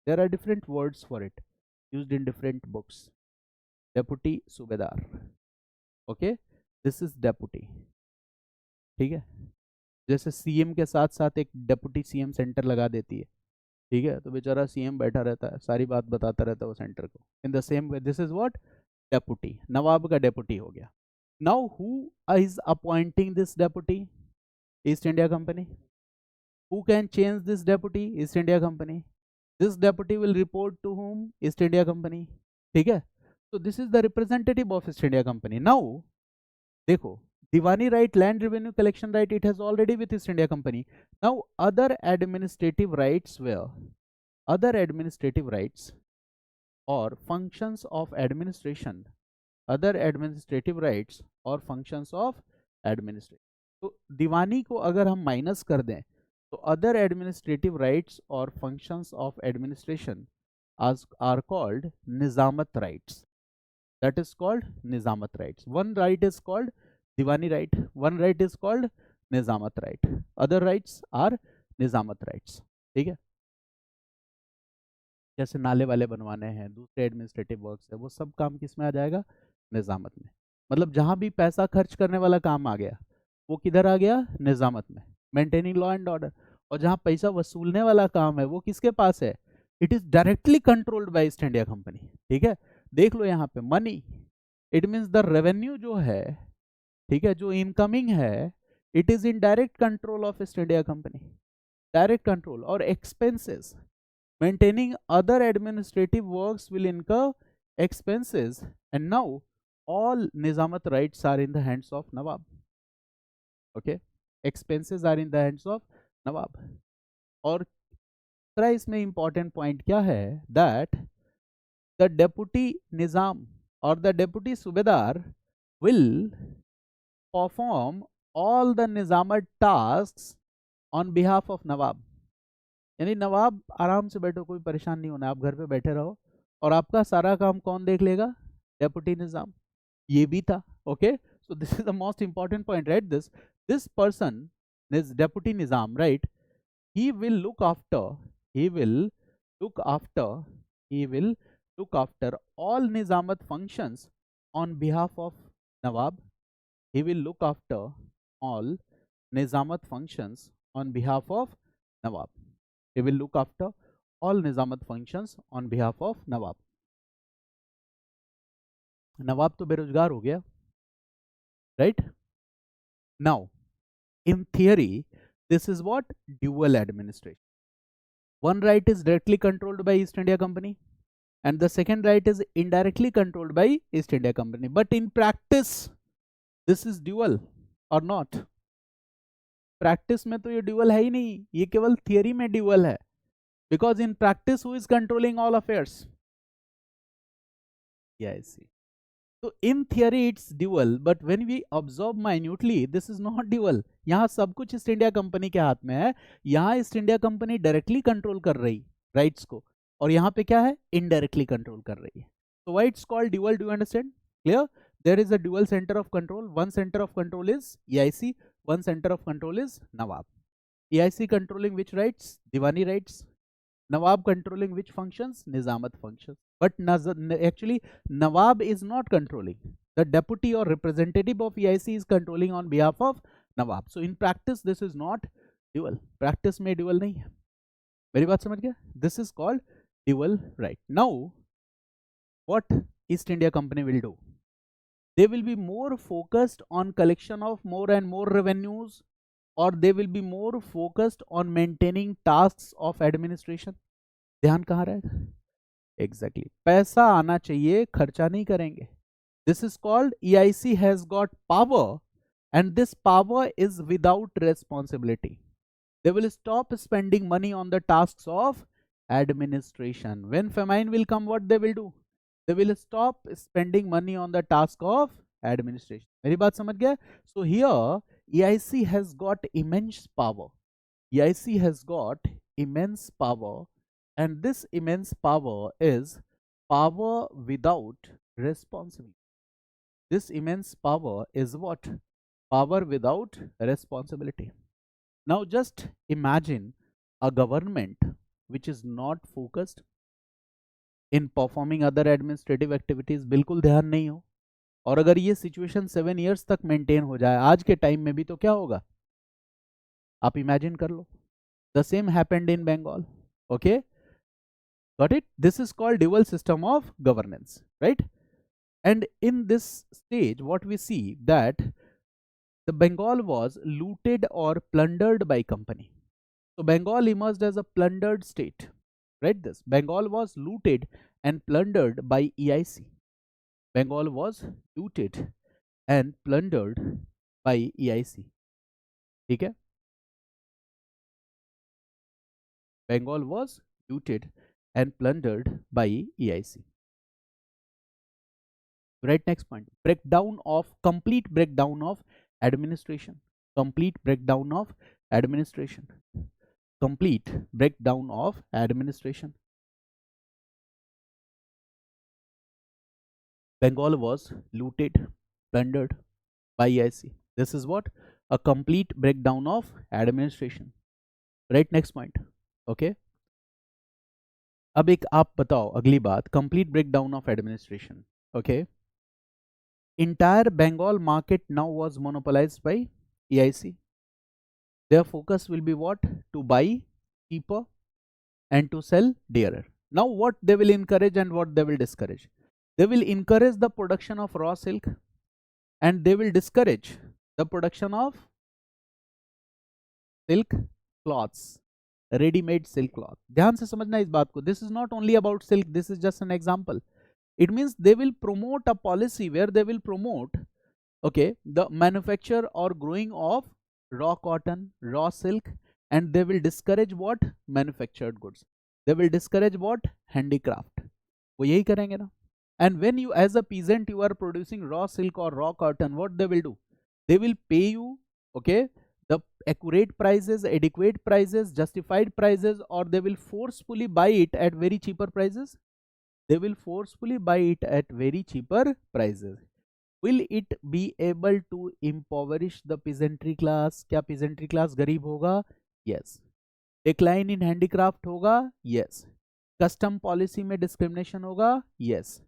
S1: There are different words for it used in different books. Deputy Subedar. Okay, this is deputy. ठीक है, जैसे CM के साथ साथ एक deputy CM centre लगा देती है, ठीक है, तो बेचारा सीएम बैठा रहता है, सारी बात बताता रहता है वो सेंटर को. In the same way this is what? Deputy. Nawab का डेप्यूटी हो गया. Now who is appointing this deputy? East India Company. Who can change this deputy? East India Company. This deputy will report to whom? East India Company. ठीक है, so this is the representative of East India Company. Now देखो, Diwani right, land revenue collection right, it has already with East India Company. Now other administrative rights were, other administrative rights or functions of administration, other administrative rights or functions of administration. तो दीवानी को अगर हम minus कर दें तो other administrative rights or functions of administration are called Nizamat rights. That is called Nizamat rights. One right is called Diwani right, one right is called Nizamat right, other rights are Nizamat rights. ठीक है, जैसे नाले वाले बनवाने हैं, दूसरे administrative works है, वो सब काम किस में आ जाएगा? निजामत में. मतलब जहां भी पैसा खर्च करने वाला काम आ गया वो किधर आ गया? निजामत में. Maintaining law and order. और जहां पैसा वसूलने वाला काम है वो किसके पास है? It is directly controlled by east India company. ठीक है, देख लो यहाँ पे money, it means the revenue जो है, ठीक है, जो इनकमिंग है, it is in direct control of East India company. Direct control. और expenses, maintaining other administrative works will incur expenses, and now all Nizamat rights are in the hands of Nawab. Okay, expenses are in the hands of Nawab. और दूसरा इसमें important point क्या है? That the deputy Nizam or the deputy Subedar will perform all the Nizamat tasks on behalf of Nawab. यानी नवाब आराम से बैठो, कोई परेशान नहीं होना, आप घर पे बैठे रहो और आपका सारा काम कौन देख लेगा? डेप्यूटी निजाम. ये भी था. Okay, so this is the most important point, right? This person is deputy Nizam, right? he will look after all nizamat functions on behalf of Nawab. He will look after all nizamat functions on behalf of Nawab. He will look after all Nizamat functions on behalf of Nawab. Nawab तो बेरोजगार हो गया, right? Now, in theory, this is what? Dual administration. One right is directly controlled by East India Company, and the second right is indirectly controlled by East India Company. But in practice, this is dual or not? Practice में तो ये dual है ही नहीं, ये केवल theory में dual है. Because in practice who is controlling all affairs? EIC. तो in theory it's dual, but when we observe minutely this is not dual. यहाँ सब कुछ ईस्ट इंडिया कंपनी के हाथ में है. यहाँ east India company directly control कर रही राइट्स को, और यहाँ पे क्या है, इनडायरेक्टली कंट्रोल कर रही है. So why it's called dual? Do you understand? Clear? There is a dual center of control. One center of control is EIC. One center of control is Nawab. EIC controlling which rights? Diwani rights. Nawab controlling which functions? Nizamat functions. But actually, Nawab is not controlling. The deputy or representative of EIC is controlling on behalf of Nawab. So in practice, this is not dual. Practice में dual नहीं है. मेरी बात समझ गया? This is called dual right. Now, what East India Company will do? They will be more focused on collection of more and more revenues, or they will be more focused on maintaining tasks of administration. ध्यान कहाँ रहेगा? Exactly. पैसा आना चाहिए, खर्चा नहीं करेंगे. This is called EIC has got power, and this power is without responsibility. They will stop spending money on the tasks of administration. When famine will come, what they will do? They will stop spending money on the task of administration. मेरी बात समझ गया? So here EIC has got immense power. EIC has got immense power, and this immense power is power without responsibility. This immense power is what? Power without responsibility. Now just imagine a government which is not focused in performing other administrative activities, बिल्कुल ध्यान नहीं हो, और अगर ये situation 7 years तक maintain हो जाए आज के टाइम में भी, तो क्या होगा? आप इमेजिन कर लो. The same happened in Bengal. Okay, got it? This is called dual system of governance, right? And in this stage, what we see that the Bengal was looted or plundered by company. So Bengal emerged as a plundered state. Right? This Bengal was looted and plundered by EIC. Bengal was looted and plundered by EIC. ठीक है? Bengal was looted and plundered by EIC. Right, next point. Complete breakdown of administration. Complete breakdown of administration. Complete breakdown of administration. Bengal was looted, plundered by EIC. This is what? A complete breakdown of administration. Right, next point. Okay. अब एक आप बताओ अगली बात, complete breakdown of administration. Okay. Entire Bengal market now was monopolized by EIC. Their focus will be what? To buy cheaper and to sell dearer. Now what they will encourage and what they will discourage? They will encourage the production of raw silk, and they will discourage the production of silk cloths, ready-made silk cloth. ध्यान से समझना इस बात को. This is not only about silk. This is just an example. It means they will promote a policy where they will promote, okay, the manufacture or growing of raw cotton, raw silk, and they will discourage what? Manufactured goods. They will discourage what? Handicraft. वो यही करेंगे ना. And when you as a peasant you are producing raw silk or raw cotton, what they will do? They will pay you, okay, the accurate prices, adequate prices, justified prices, or they will forcefully buy it at very cheaper prices. They will forcefully buy it at very cheaper prices. Will it be able to impoverish the peasantry class? क्या peasantry class गरीब होगा? Yes. Decline in handicraft होगा? Yes. Custom policy में discrimination होगा? Yes.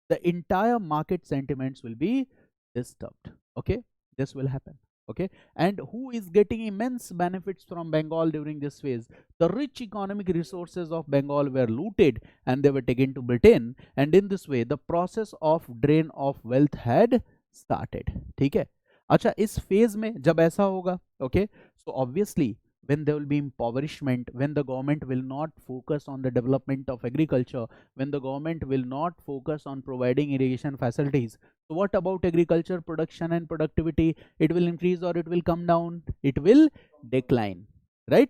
S1: The entire market sentiments will be disturbed. Okay, this will happen. Okay, and who is getting immense benefits from Bengal during this phase? The rich economic resources of Bengal were looted and they were taken to Britain, and in this way the process of drain of wealth had started. ठीक है? अच्छा, इस phase में जब ऐसा होगा, okay, so obviously when there will be impoverishment, when the government will not focus on the development of agriculture, when the government will not focus on providing irrigation facilities, so what about agriculture production and productivity? It will increase or it will come down? It will decline, right?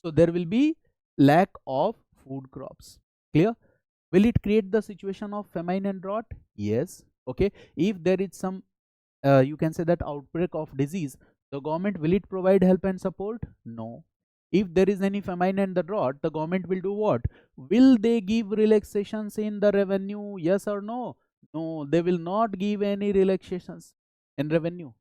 S1: So there will be lack of food crops. Clear? Will it create the situation of famine and drought? Yes. Okay, if there is some you can say that outbreak of disease, the government, will it provide help and support? No. If there is any famine and the drought, the government will do what? Will they give relaxations in the revenue? Yes or no? No, they will not give any relaxations in revenue.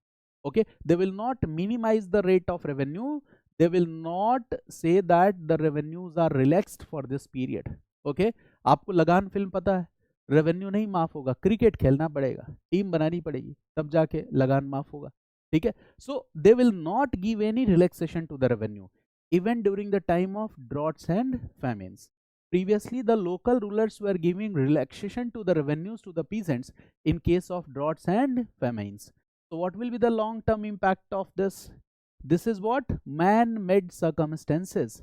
S1: Okay, they will not minimize the rate of revenue. They will not say that the revenues are relaxed for this period. Okay, आपको लगान film पता है, revenue नहीं माफ होगा, cricket खेलना पड़ेगा, team बनानी पड़ेगी, तब जाके लगान माफ होगा. ठीक है, so they will not give any relaxation to the revenue even during the time of droughts and famines. Previously, the local rulers were giving relaxation to the revenues to the peasants in case of droughts and famines. So what will be the long term impact of this? This is what? Man-made circumstances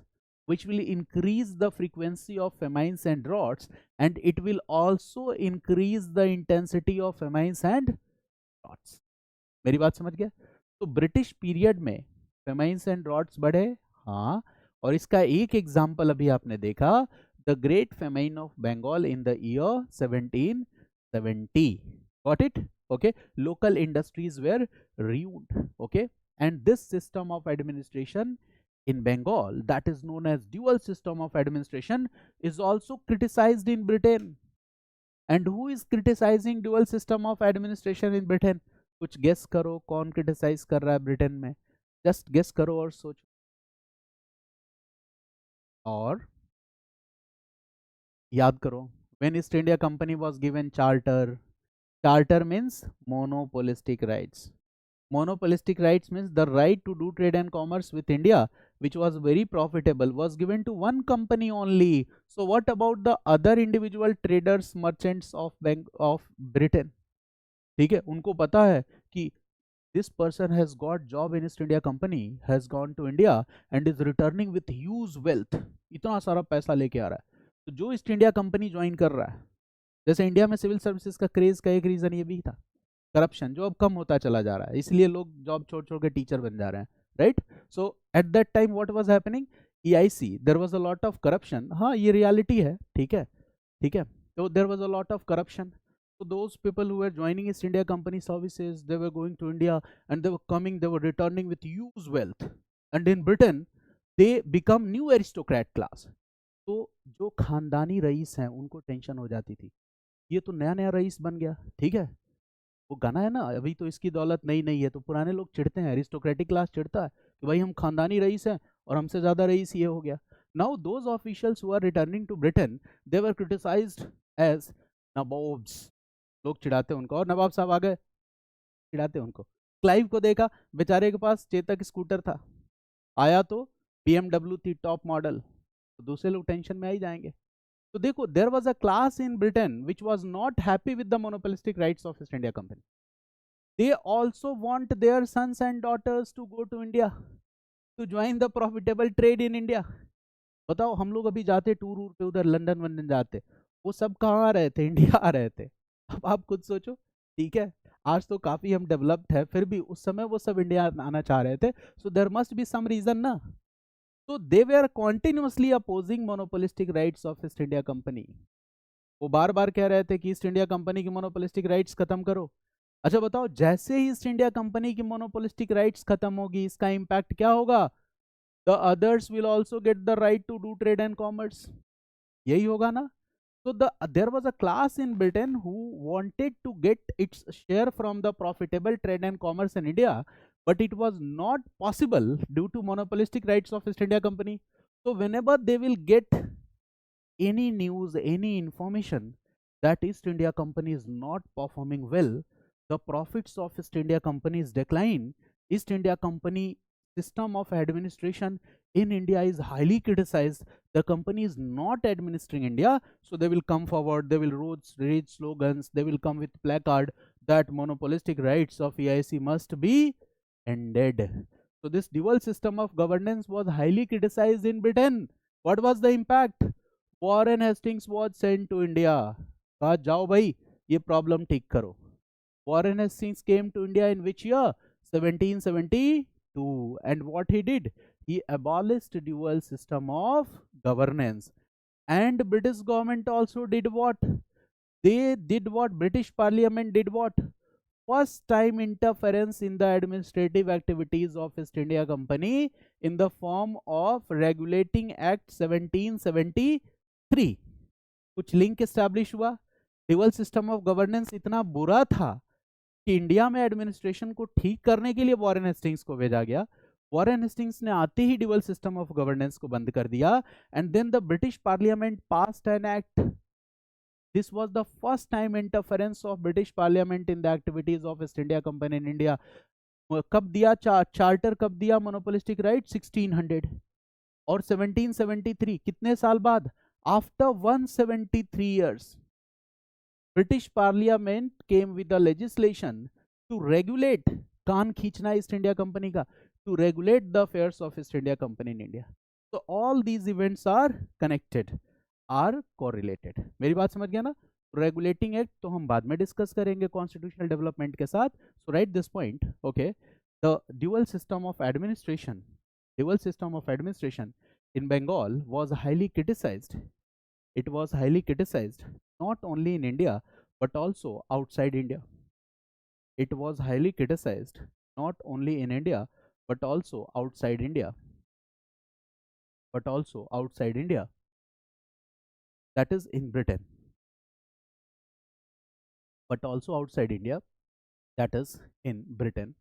S1: which will increase the frequency of famines and droughts, and it will also increase the intensity of famines and droughts. मेरी बात समझ गया? तो British period में फेमाइन्स and droughts बढ़े, हाँ, और इसका एक एग्जाम्पल अभी आपने देखा, the great famine of Bengal in the year 1770. Got it? Okay, local industries were ruined. Okay, and this system of administration in Bengal, that is known as dual system of administration, is also criticized in Britain. And who is criticizing dual system of administration in Britain? कुछ guess करो कौन criticise कर रहा है Britain में? Just guess करो और सोचो. और याद करो, when East India Company was given charter, charter means monopolistic rights. Monopolistic rights means the right to do trade and commerce with India, which was very profitable, was given to one company only. So what about the other individual traders, merchants of Britain? ठीक है, उनको पता है कि this person has got job in East India Company, has gone to India and is returning with huge wealth, इतना सारा पैसा लेके आ रहा है. तो जो ईस्ट इंडिया कंपनी ज्वाइन कर रहा है, जैसे इंडिया में सिविल सर्विसेज का क्रेज का एक रीजन ये भी था, करप्शन, जो अब कम होता चला जा रहा है, इसलिए लोग जॉब छोड़ छोड़ के टीचर बन जा रहे हैं, right? So at that time what was happening? EIC, there was a lot of corruption. हाँ, ये रियलिटी है, ठीक है, ठीक है. तो there was a lot of corruption. So those people who were joining East India Company services, they were going to India and they were coming, they were returning with huge wealth. And in Britain, they become new aristocrat class. तो जो खानदानी rice हैं उनको tension हो जाती थी, ये तो नया नया रईस बन गया, ठीक है. वो गाना है ना, अभी तो इसकी दौलत नई नई है, तो पुराने लोग चिढ़ते हैं, एरिस्टोक्रेटिक क्लास चिढ़ता है कि भाई हम खानदानी रईस हैं और हमसे ज़्यादा रईस ये हो गया. Now those officials who are returning to Britain, they were criticized as nawabs. लोग चिढ़ाते उनको, और नवाब साहब आ गए, चिढ़ाते उनको. क्लाइव को देखा, बेचारे के पास चेतक स्कूटर था, आया तो BMW थी टॉप मॉडल, तो दूसरे लोग टेंशन में आ ही जाएंगे. तो देखो, there was a class in Britain which was not happy with the monopolistic rights of East India company. They also want their sons and daughters to go to India to join the profitable trade in India. बताओ, हम लोग अभी जाते tour पे, उधर London वंदन जाते, वो सब कहाँ आ रहे थे? इंडिया आ रहे थे. अब आप खुद सोचो, ठीक है, आज तो काफी हम डेवलप्ड है, फिर भी उस समय वो सब इंडिया आना चाह रहे थे. So there must be some reason ना. So they were continuously opposing monopolistic rights of East India Company. वो बार बार कह रहे थे कि ईस्ट इंडिया कंपनी की मोनोपोलिस्टिक राइट्स खत्म करो. अच्छा बताओ, जैसे ही ईस्ट इंडिया कंपनी की मोनोपोलिस्टिक राइट्स खत्म होगी, इसका इम्पैक्ट क्या होगा? The others will also get the right to do trade and commerce. यही होगा ना. So there was a class in Britain who wanted to get its share from the profitable trade and commerce in India, but it was not possible due to monopolistic rights of East India Company. So whenever they will get any news, any information that East India Company is not performing well, the profits of East India Company is decline, East India Company system of administration in India is highly criticized, the company is not administering India, so they will come forward, they will raise slogans, they will come with placard that monopolistic rights of EIC must be ended. So this dual system of governance was highly criticized in Britain. What was the impact? Warren Hastings was sent to India. कहा जाओ भाई ये problem ठीक करो. Warren Hastings came to India in which year? 1772. And what he did? He abolished dual system of governance. And British government also did what? they did what? British Parliament did what? First time interference in the administrative activities of East India Company in the form of Regulating Act 1773. कुछ link establish हुआ, dual system of governance इतना बुरा था कि India में administration को ठीक करने के लिए वॉरेन हेस्टिंग्स को भेजा गया। वॉरेन हेस्टिंग्स ने आते ही ड्यूअल सिस्टम ऑफ गवर्नेंस को बंद कर दिया, and then the British parliament passed an act. This was the first time interference of British Parliament in the activities of East India Company in India. कब दिया charter, कब दिया monopolistic right? 1600. और 1773 कितने साल बाद? After 173 years, British Parliament came with a legislation to regulate, कान खींचना east India company का, to regulate the affairs of East India Company in India. So all these events are connected, are correlated. मेरी बात समझ गया ना? Regulating act तो हम बाद में डिस्कस करेंगे कॉन्स्टिट्यूशनल डेवलपमेंट के साथ. So right this point. Okay, the dual system of administration, dual system of administration in Bengal was highly criticized. It was highly criticized not only in India but also outside India. It was highly criticized not only in India but also outside India. But also outside India. That is in Britain. But also outside India. That is in Britain.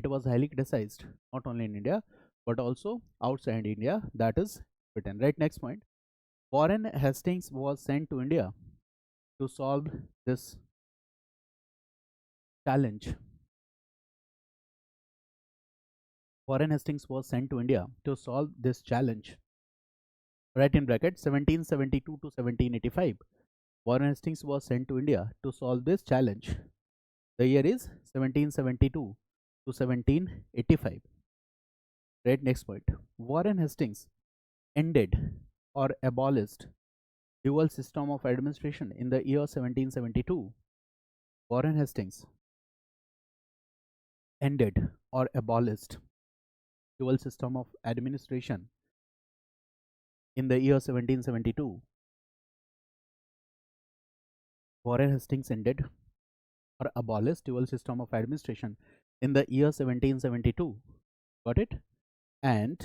S1: It was highly criticized not only in India but also outside India, that is Britain. Right, next point. Warren Hastings was sent to India to solve this challenge. Warren Hastings was sent to India to solve this challenge. Right in bracket, 1772 to 1785. Warren Hastings was sent to India to solve this challenge. The year is 1772 to 1785. Right, next point. Warren Hastings ended or abolished dual system of administration in the year 1772. Warren Hastings ended or abolished dual system of administration in the year 1772. Warren Hastings ended or abolished dual system of administration in the year 1772. Got it? And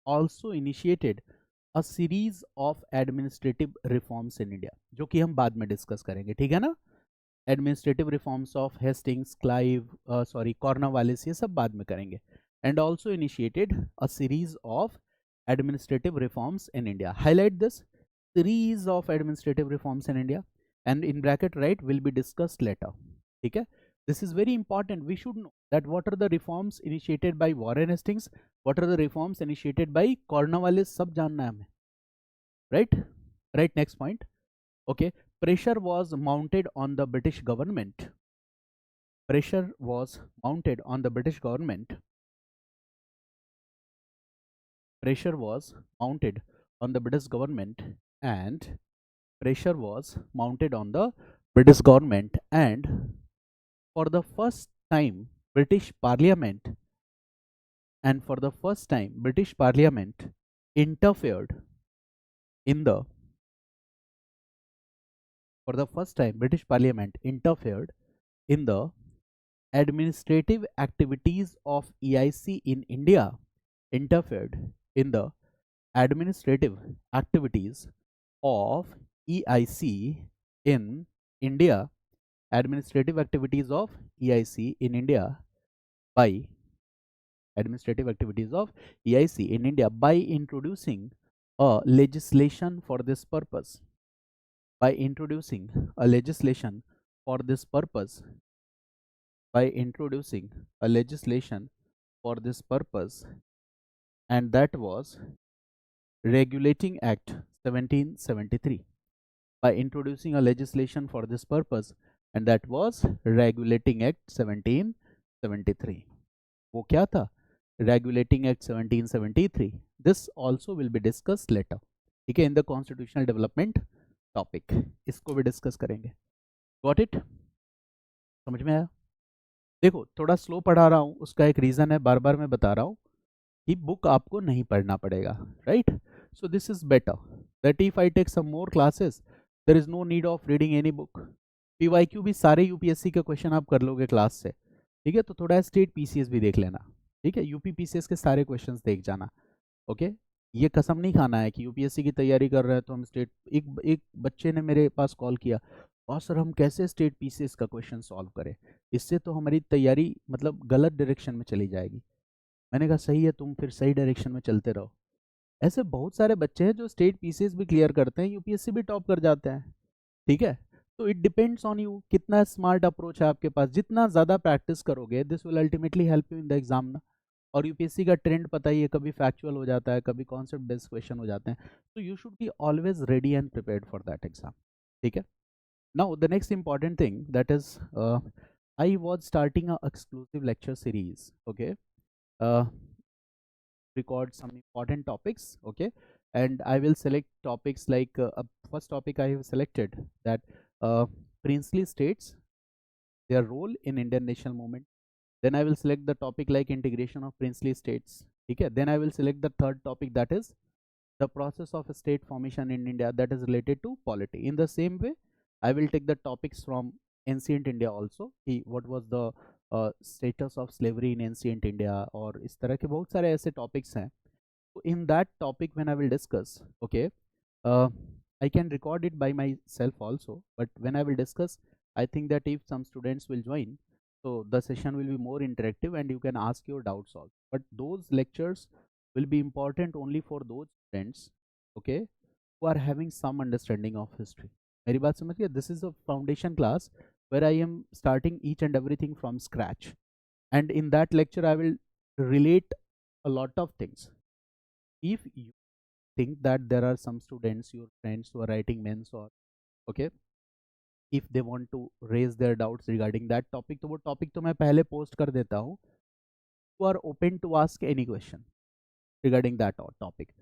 S1: also initiated a series of administrative reforms in India, जो कि हम बाद में discuss करेंगे, ठीक है ना? Administrative reforms of Hastings, Clive, Cornwallis, ये सब बाद में करेंगे. And also initiated a series of administrative reforms in India. Highlight this, series of administrative reforms in India, and in bracket right will be discussed later. ठीक है? This is very important. We should know that what are the reforms initiated by Warren Hastings, what are the reforms initiated by Cornwallis, सब जानना है हमें. Right? Right, next point. Okay, pressure was mounted on the British government. Pressure was mounted on the British government. Pressure was mounted on the British government, and pressure was mounted on the British government, and for the first time British Parliament interfered in the administrative activities of EIC in India. Interfered in the administrative activities of EIC in India. Administrative activities of EIC in India by introducing a legislation for this purpose. By introducing a legislation for this purpose. And that was Regulating Act 1773. By introducing a legislation for this purpose, and that was Regulating Act 1773. वो क्या था? Regulating Act 1773. This also will be discussed later. ठीक है, in the constitutional development topic. इसको भी discuss करेंगे. Got it? समझ में आया? देखो थोड़ा स्लो पढ़ा रहा हूँ, उसका एक रीजन है, बार बार मैं बता रहा हूँ कि बुक आपको नहीं पढ़ना पड़ेगा. Right? So this is better that if I take some more classes, there is no need of reading any book. PYQ भी सारे यूपीएससी के क्वेश्चन आप कर लोगे क्लास से, ठीक है। तो थोड़ा स्टेट पीसीएस भी देख लेना, ठीक है। यूपी पीसीएस के सारे क्वेश्चंस देख जाना, ओके। ये कसम नहीं खाना है कि यूपीएससी की तैयारी कर रहे हैं तो हम स्टेट, एक बच्चे ने मेरे पास कॉल किया, और सर हम कैसे स्टेट पीसीएस का क्वेश्चन सॉल्व करें, इससे तो हमारी तैयारी मतलब गलत डायरेक्शन में चली जाएगी। मैंने कहा सही है, तुम फिर सही डायरेक्शन में चलते रहो। ऐसे बहुत सारे बच्चे हैं जो स्टेट पीसीएस भी क्लियर करते हैं, यूपीएससी भी टॉप कर जाते हैं, ठीक है। तो इट डिपेंड्स ऑन यू, कितना स्मार्ट अप्रोच है आपके पास, जितना ज़्यादा प्रैक्टिस करोगे this will ultimately help you in the exam ना। और यूपीएससी का ट्रेंड पता ही है, कभी फैक्चुअल हो जाता है, कभी कॉन्सेप्ट बेस्ड क्वेश्चन हो जाते हैं। तो you should be always ready and prepared for that exam, ठीक है। Now the next important thing that is, I was starting a exclusive lecture series, okay, record some important topics, okay, and I will select topics like first topic I have selected that uh, princely states, their role in Indian national movement. Then I will select the topic like integration of princely states, okay. Then I will select the third topic, that is the process of state formation in India, that is related to polity. In the same way, I will take the topics from ancient India also, what was the status of slavery in ancient India, और इस तरह के बहुत सारे ऐसे topics हैं। So in that topic when I will discuss, okay, uh, I can record it by myself also, but when I will discuss, I think that if some students will join, so the session will be more interactive and you can ask your doubts also. But those lectures will be important only for those students, okay, who are having some understanding of history. मेरी बात समझ गए? This is a foundation class where I am starting each and everything from scratch, and in that lecture I will relate a lot of things. If you think that there are some students, your friends who are writing mains, or okay, if they want to raise their doubts regarding that topic, तो वो topic तो मैं पहले post कर देता हूँ. You are open to ask any question regarding that topic.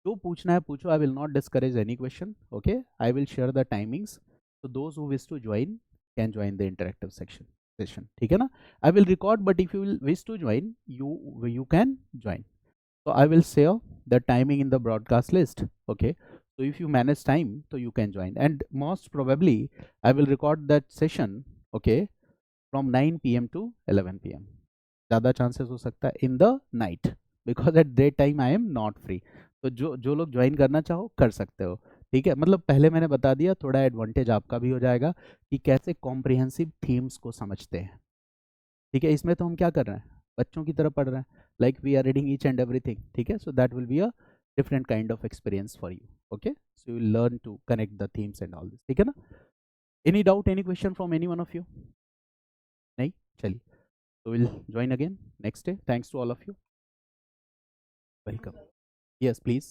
S1: जो पूछना है पूछो, I will not discourage any question, okay. I will share the timings, so those who wish to join can join the interactive session, ठीक है ना. I will record, but if you will wish to join, you can join. So I will share the timing in the broadcast list, okay. So if you manage time, so you can join, and most probably I will record that session, okay, from 9 p.m. to 11 p.m. ज़्यादा chances हो सकता है in the night, because at that time I am not free. तो जो लोग join करना चाहो कर सकते हो, ठीक है। मतलब पहले मैंने बता दिया, थोड़ा एडवांटेज आपका भी हो जाएगा कि कैसे कॉम्प्रिहेंसिव थीम्स को समझते हैं, ठीक है। इसमें तो हम क्या कर रहे हैं, बच्चों की तरह पढ़ रहे हैं, like we are reading each and everything, ठीक है। So that will be a different kind of experience for you, okay. So you learn to connect the themes and all this, ठीक है ना। Any doubt, any question from any one of you? नहीं, चलिए, तो will join again next day. Thanks to all of you. Welcome. Yes please.